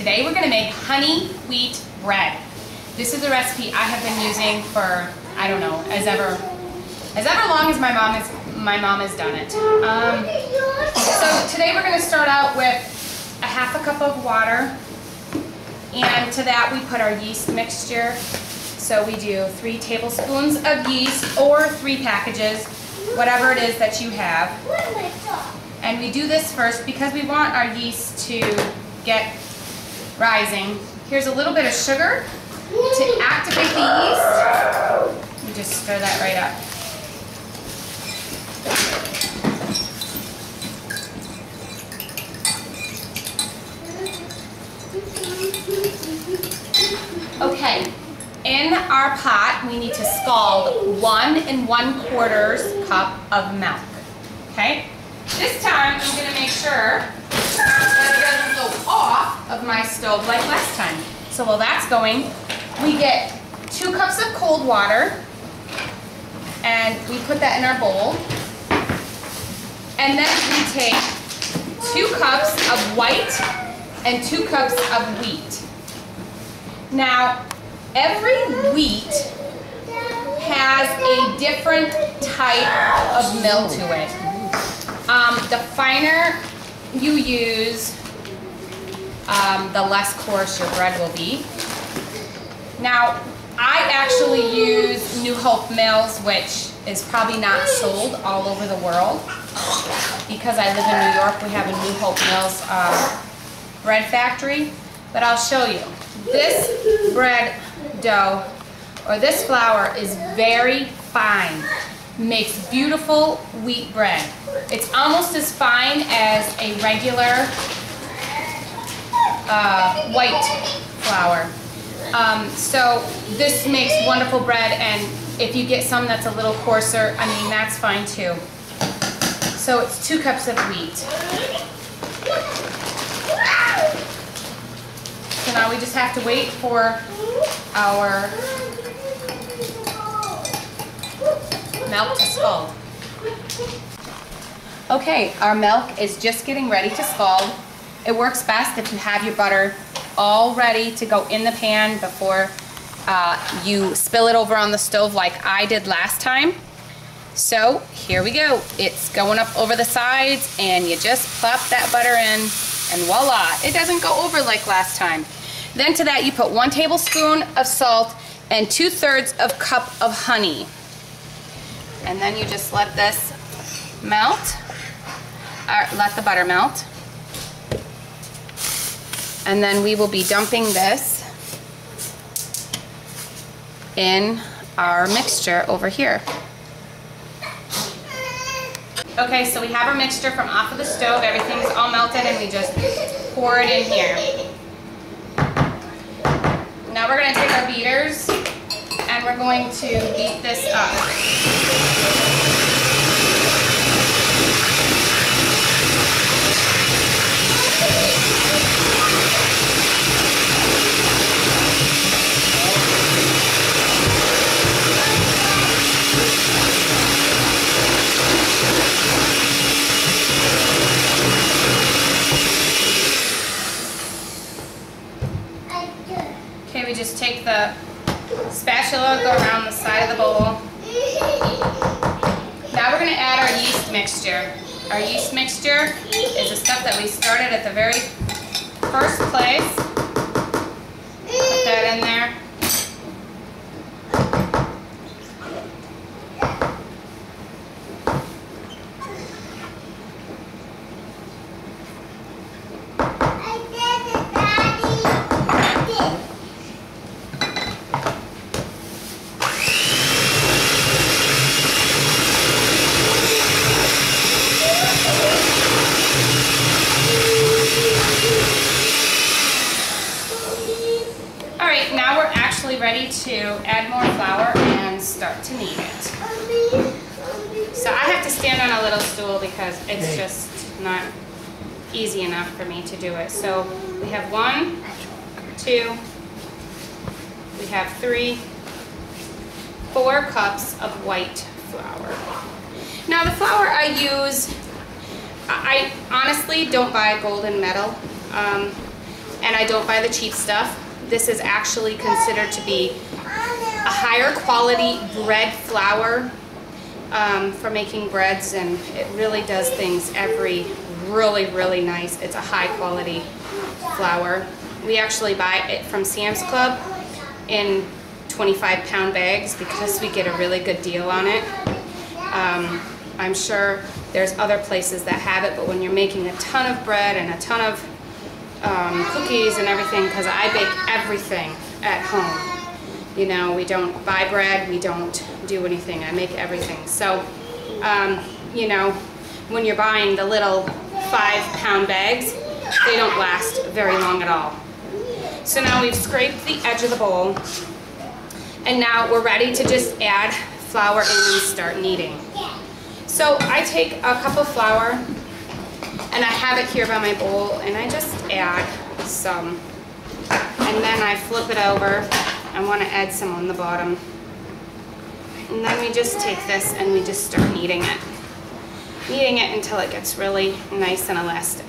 Today we're going to make honey wheat bread. This is a recipe I have been using for, I don't know, as ever long as my mom has done it. So today we're going to start out with a half a cup of water, and to that we put our yeast mixture. So we do 3 tablespoons of yeast or 3 packages, whatever it is that you have. And we do this first because we want our yeast to get rising. Here's a little bit of sugar to activate the yeast. You just stir that right up. Okay, in our pot we need to scald 1 1/4 cup of milk. Okay, this time I'm going to make sure that it doesn't go off of my stove like last time. So while that's going, we get 2 cups of cold water and we put that in our bowl. And then we take 2 cups of white and 2 cups of wheat. Now, every wheat has a different type of mill to it. The finer you use, the less coarse your bread will be. Now, I actually use New Hope mills, which is probably not sold all over the world. Because I live in New York, we have a New Hope Mills bread factory. But I'll show you. This bread dough, or this flour, is very fine. Makes beautiful wheat bread. It's almost as fine as a regular white flour. So this makes wonderful bread, and if you get some that's a little coarser, I mean, that's fine too. So it's 2 cups of wheat. So now we just have to wait for our milk to scald. Okay, our milk is just getting ready to scald. It works best if you have your butter all ready to go in the pan before you spill it over on the stove like I did last time. So here we go. It's going up over the sides, and you just plop that butter in, and voila, it doesn't go over like last time. Then to that you put 1 tablespoon of salt and 2/3 of cup of honey. And then you just let this melt, or let the butter melt. And then we will be dumping this in our mixture over here. Okay, so we have our mixture from off of the stove. Everything's all melted, and we just pour it in here. Now we're going to take our beaters, and we're going to beat this up. Okay, we just take the spatula, go around the side of the bowl. Now we're going to add our yeast mixture. Our yeast mixture is the stuff that we started at the very first place. Put that in there. Ready to add more flour and start to knead it. So I have to stand on a little stool because it's just not easy enough for me to do it. So we have 1, 2, we have 3, 4 cups of white flour. Now the flour I use, I honestly don't buy golden metal. and I don't buy the cheap stuff. This is actually considered to be a higher quality bread flour for making breads, and it really does things really nice. It's a high quality flour. We actually buy it from Sam's Club in 25-pound bags because we get a really good deal on it. I'm sure there's other places that have it, but when you're making a ton of bread and a ton of cookies and everything, because I bake everything at home. You know, we don't buy bread, we don't do anything. I make everything. So, you know, when you're buying the little 5-pound bags, they don't last very long at all. So now we've scraped the edge of the bowl, and now we're ready to just add flour in and start kneading. So I take a cup of flour, and I have it here by my bowl, and I just add some, and then I flip it over. I want to add some on the bottom, and then we just take this and we just start kneading it until it gets really nice and elastic.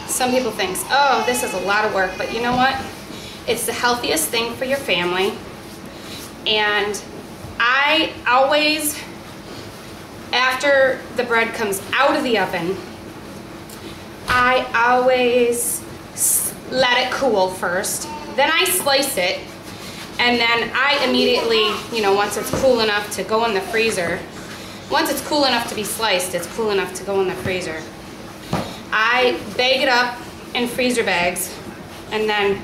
Some people think, oh, this is a lot of work, but you know what? It's the healthiest thing for your family. And I always, after the bread comes out of the oven, I always let it cool first. Then I slice it, and then I immediately, you know, once it's cool enough to go in the freezer, once it's cool enough to be sliced, it's cool enough to go in the freezer. I bag it up in freezer bags, and then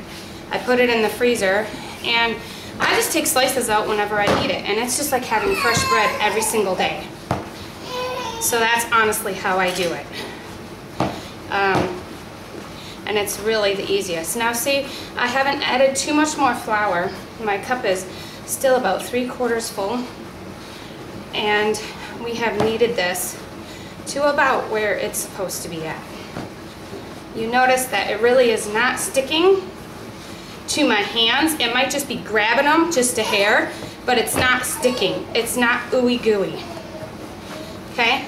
I put it in the freezer, and I just take slices out whenever I eat it, and it's just like having fresh bread every single day. So that's honestly how I do it. And it's really the easiest. Now see, I haven't added too much more flour. My cup is still about 3/4 full, and we have kneaded this to about where it's supposed to be at. You notice that it really is not sticking to my hands. It might just be grabbing them just a hair, but it's not sticking. It's not ooey gooey. Okay?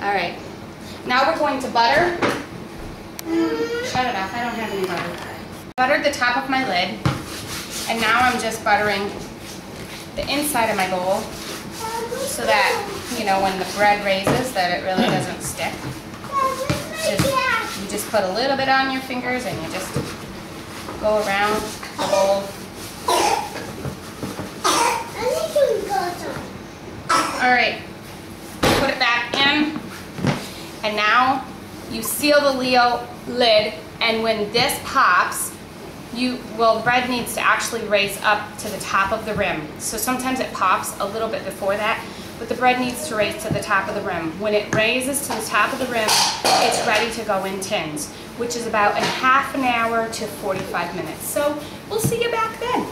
All right. Now we're going to butter. Shut it off. I don't have any butter. Buttered the top of my lid, and now I'm just buttering the inside of my bowl so that, you know, when the bread raises, that it really doesn't stick. You just put a little bit on your fingers and you just go around the bowl. All right, put it back in, and now you seal the lid, and when this pops, the bread needs to actually raise up to the top of the rim. So sometimes it pops a little bit before that, but the bread needs to raise to the top of the rim. When it raises to the top of the rim, it's ready to go in tins, which is about a half an hour to 45 minutes. So we'll see you back then.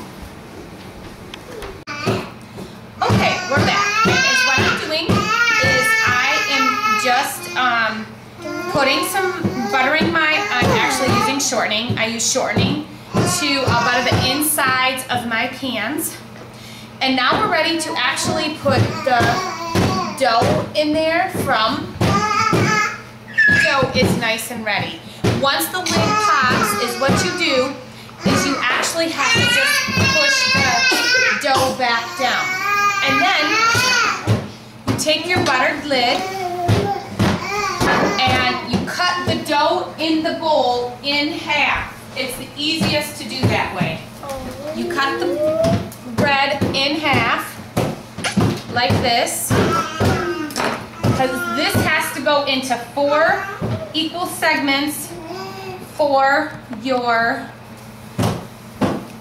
Okay, we're back. And what I'm doing is I am just putting some, buttering I'm actually using shortening. I use shortening to butter the insides of my pans. And now we're ready to actually put the dough in there from dough is nice and ready. Once the lid pops, is what you do is you actually have to just push the dough back down. And then you take your buttered lid and you cut the dough in the bowl in half. It's the easiest to do that way. You cut the bread in half like this, because this has to go into 4 equal segments for your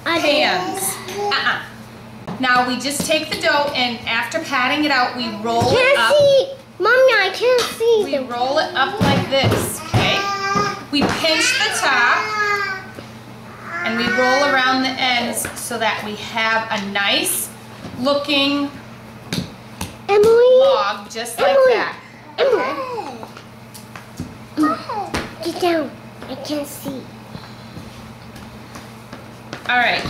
pans. Now we just take the dough, and after patting it out, we roll it up. Mommy, I can't see. We roll it up like this, okay? We pinch the top, and we roll around the ends so that we have a nice looking log, just like that. Okay? Get down. I can't see. All right.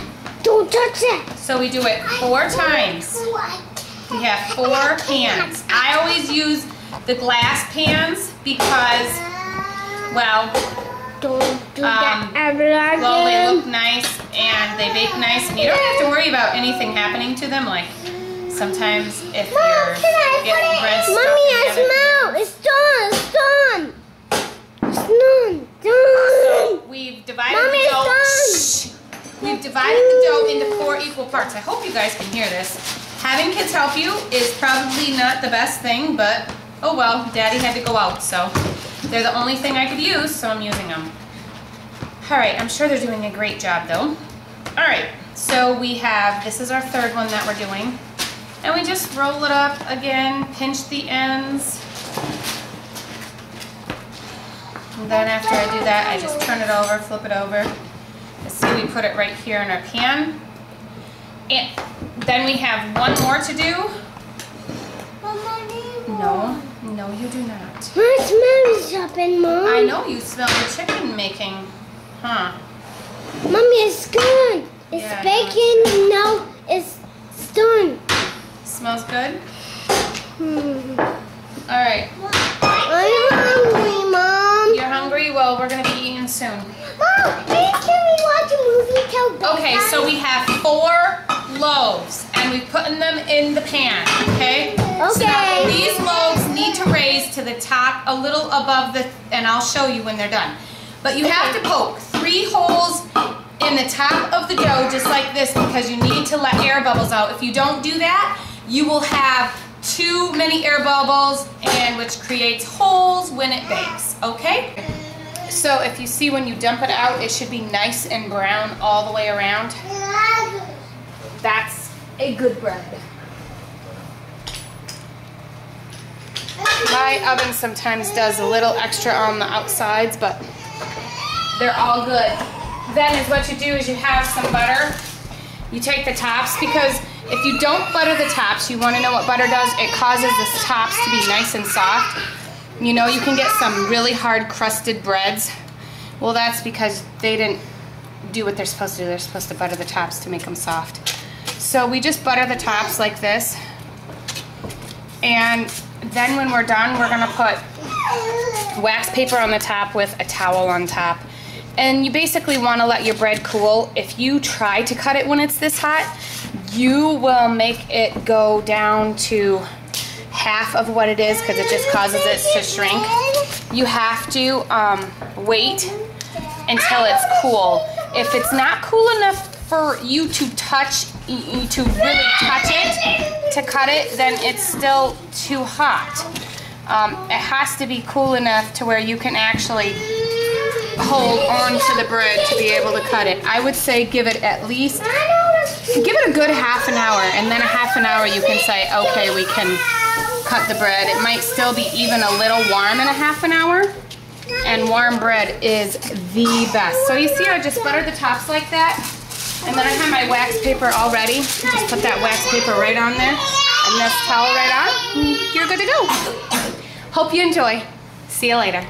Don't touch it. So we do it 4 times. We have 4 pans. I always use the glass pans because, well, don't do that ever again. Well, they look nice and they bake nice, and you don't have to worry about anything happening to them. Like sometimes if you're getting bread stuck Mommy, I together. smell. It's done. It's done. It's done. Done. So we've divided Mommy, the dough. it's done. We've divided the dough into 4 equal parts. I hope you guys can hear this. Having kids help you is probably not the best thing, but oh well, Daddy had to go out, so they're the only thing I could use, so I'm using them. All right, I'm sure they're doing a great job though. All right, so we have, this is our 3rd one that we're doing. And we just roll it up again, pinch the ends. And then after I do that, I just turn it over, flip it over. Let's see, we put it right here in our pan. And then we have 1 more to do. No, no you do not. My smell is something, Mom. I know you smell the chicken making, huh? Mommy, it's good. It's Yeah, baking. No, it's done. Smells good? All right. I'm hungry, Mom. You're hungry? Well, we're going to be eating soon. Mom, can we watch a movie till bedtime? Okay, so we have 4 loaves, and we've put them in the pan, okay? So now Okay. these loaves need to raise to the top a little above the, and I'll show you when they're done. But you have to poke 3 holes in the top of the dough just like this because you need to let air bubbles out. If you don't do that, you will have too many air bubbles, and which creates holes when it bakes, okay? So if you see when you dump it out, it should be nice and brown all the way around. That's a good bread. My oven sometimes does a little extra on the outsides, but they're all good. Then is what you do is you have some butter. You take the tops, because if you don't butter the tops, you want to know what butter does? It causes the tops to be nice and soft. You know, you can get some really hard crusted breads. Well, that's because they didn't do what they're supposed to do. They're supposed to butter the tops to make them soft. So we just butter the tops like this. And then when we're done, we're gonna put wax paper on the top with a towel on top. And you basically wanna let your bread cool. If you try to cut it when it's this hot, you will make it go down to half of what it is because it just causes it to shrink. You have to wait until it's cool. If it's not cool enough for you to really touch it, to cut it, then it's still too hot. It has to be cool enough to where you can actually hold on to the bread to be able to cut it. I would say give it at least, give it a good half an hour, and then a half an hour you can say, okay, we can cut the bread. It might still be even a little warm in a half an hour, and warm bread is the best. So you see I just buttered the tops like that, and then I have my wax paper all ready. Just put that wax paper right on there, and this towel right on, and you're good to go. Hope you enjoy. See you later.